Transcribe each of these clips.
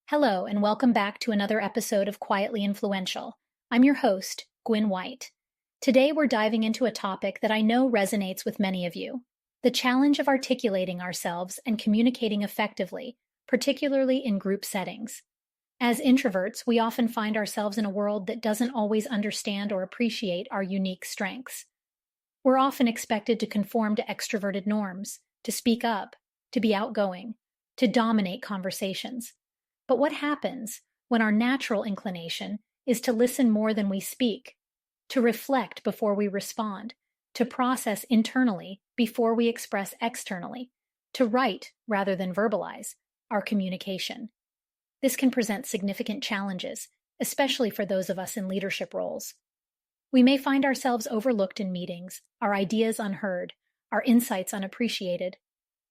Hello, and welcome back to another episode of Quietly Influential. I'm your host, Guin White. Today we're diving into a topic that I know resonates with many of you, the challenge of articulating ourselves and communicating effectively, particularly in group settings. As introverts, we often find ourselves in a world that doesn't always understand or appreciate our unique strengths. We're often expected to conform to extroverted norms, to speak up, to be outgoing, to dominate conversations. But what happens when our natural inclination is to listen more than we speak, to reflect before we respond, to process internally before we express externally, to write rather than verbalize our communication? This can present significant challenges, especially for those of us in leadership roles. We may find ourselves overlooked in meetings, our ideas unheard, our insights unappreciated.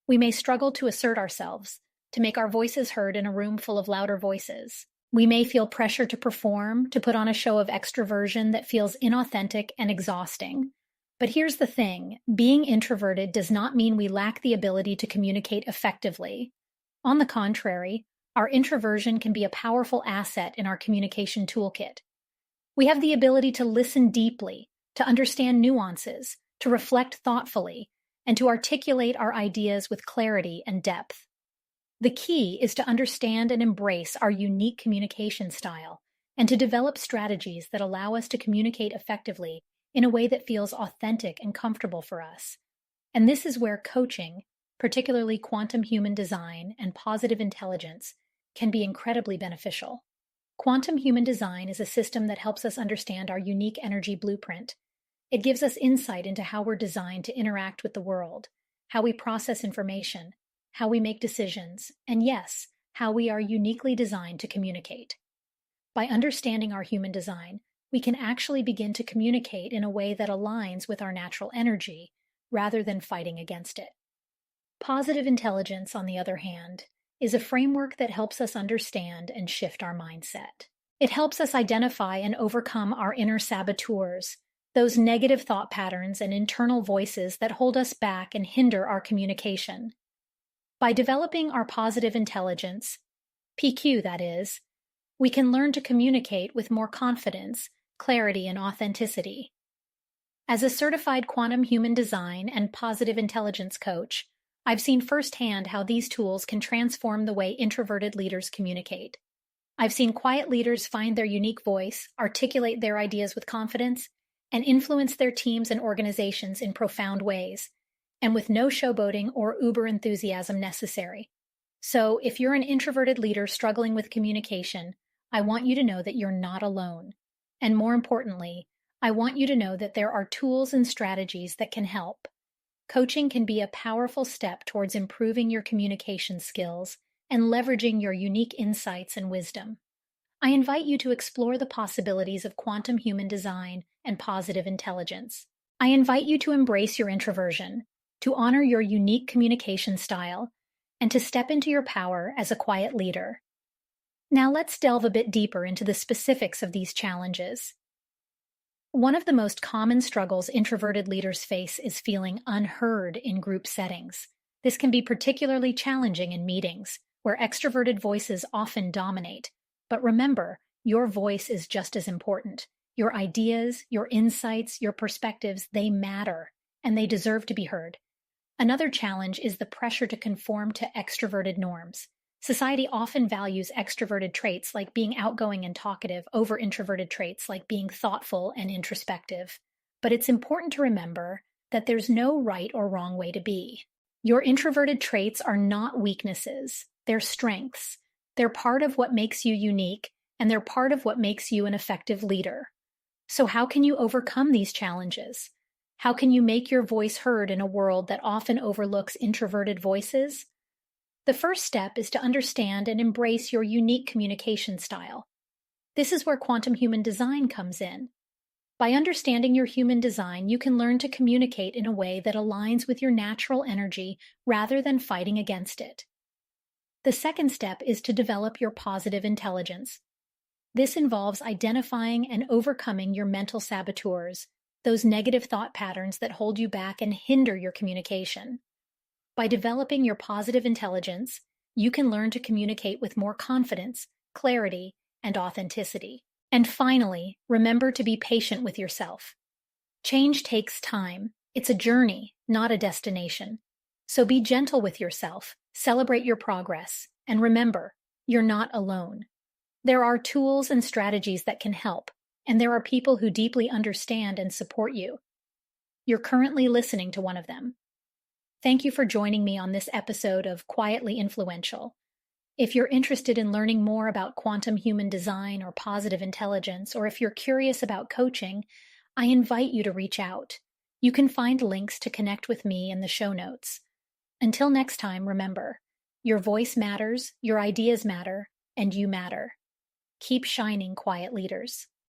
We may struggle to assert ourselves, to make our voices heard in a room full of louder voices. We may feel pressure to perform, to put on a show of extroversion that feels inauthentic and exhausting. But here's the thing, being introverted does not mean we lack the ability to communicate effectively. On the contrary, our introversion can be a powerful asset in our communication toolkit. We have the ability to listen deeply, to understand nuances, to reflect thoughtfully, and to articulate our ideas with clarity and depth. The key is to understand and embrace our unique communication style and to develop strategies that allow us to communicate effectively in a way that feels authentic and comfortable for us. And this is where coaching, particularly quantum human design and positive intelligence, can be incredibly beneficial. Quantum human design is a system that helps us understand our unique energy blueprint. It gives us insight into how we're designed to interact with the world, how we process information, how we make decisions, and yes, how we are uniquely designed to communicate. By understanding our human design, we can actually begin to communicate in a way that aligns with our natural energy rather than fighting against it. Positive intelligence, on the other hand, is a framework that helps us understand and shift our mindset. It helps us identify and overcome our inner saboteurs, those negative thought patterns and internal voices that hold us back and hinder our communication. By developing our positive intelligence, PQ that is, we can learn to communicate with more confidence, clarity, and authenticity. As a certified quantum human design and positive intelligence coach, I've seen firsthand how these tools can transform the way introverted leaders communicate. I've seen quiet leaders find their unique voice, articulate their ideas with confidence, and influence their teams and organizations in profound ways, and with no showboating or uber enthusiasm necessary. So, if you're an introverted leader struggling with communication, I want you to know that you're not alone. And more importantly, I want you to know that there are tools and strategies that can help. Coaching can be a powerful step towards improving your communication skills and leveraging your unique insights and wisdom. I invite you to explore the possibilities of quantum human design and positive intelligence. I invite you to embrace your introversion, to honor your unique communication style, and to step into your power as a quiet leader. Now let's delve a bit deeper into the specifics of these challenges. One of the most common struggles introverted leaders face is feeling unheard in group settings. This can be particularly challenging in meetings, where extroverted voices often dominate. But remember, your voice is just as important. Your ideas, your insights, your perspectives, they matter, and they deserve to be heard. Another challenge is the pressure to conform to extroverted norms. Society often values extroverted traits like being outgoing and talkative over introverted traits like being thoughtful and introspective. But it's important to remember that there's no right or wrong way to be. Your introverted traits are not weaknesses, they're strengths. They're part of what makes you unique, and they're part of what makes you an effective leader. So how can you overcome these challenges? How can you make your voice heard in a world that often overlooks introverted voices? The first step is to understand and embrace your unique communication style. This is where quantum human design comes in. By understanding your human design, you can learn to communicate in a way that aligns with your natural energy rather than fighting against it. The second step is to develop your positive intelligence. This involves identifying and overcoming your mental saboteurs, those negative thought patterns that hold you back and hinder your communication. By developing your positive intelligence, you can learn to communicate with more confidence, clarity, and authenticity. And finally, remember to be patient with yourself. Change takes time. It's a journey, not a destination. So be gentle with yourself, celebrate your progress, and remember, you're not alone. There are tools and strategies that can help, and there are people who deeply understand and support you. You're currently listening to one of them. Thank you for joining me on this episode of Quietly Influential. If you're interested in learning more about quantum human design or positive intelligence, or if you're curious about coaching, I invite you to reach out. You can find links to connect with me in the show notes. Until next time, remember, your voice matters, your ideas matter, and you matter. Keep shining, quiet leaders.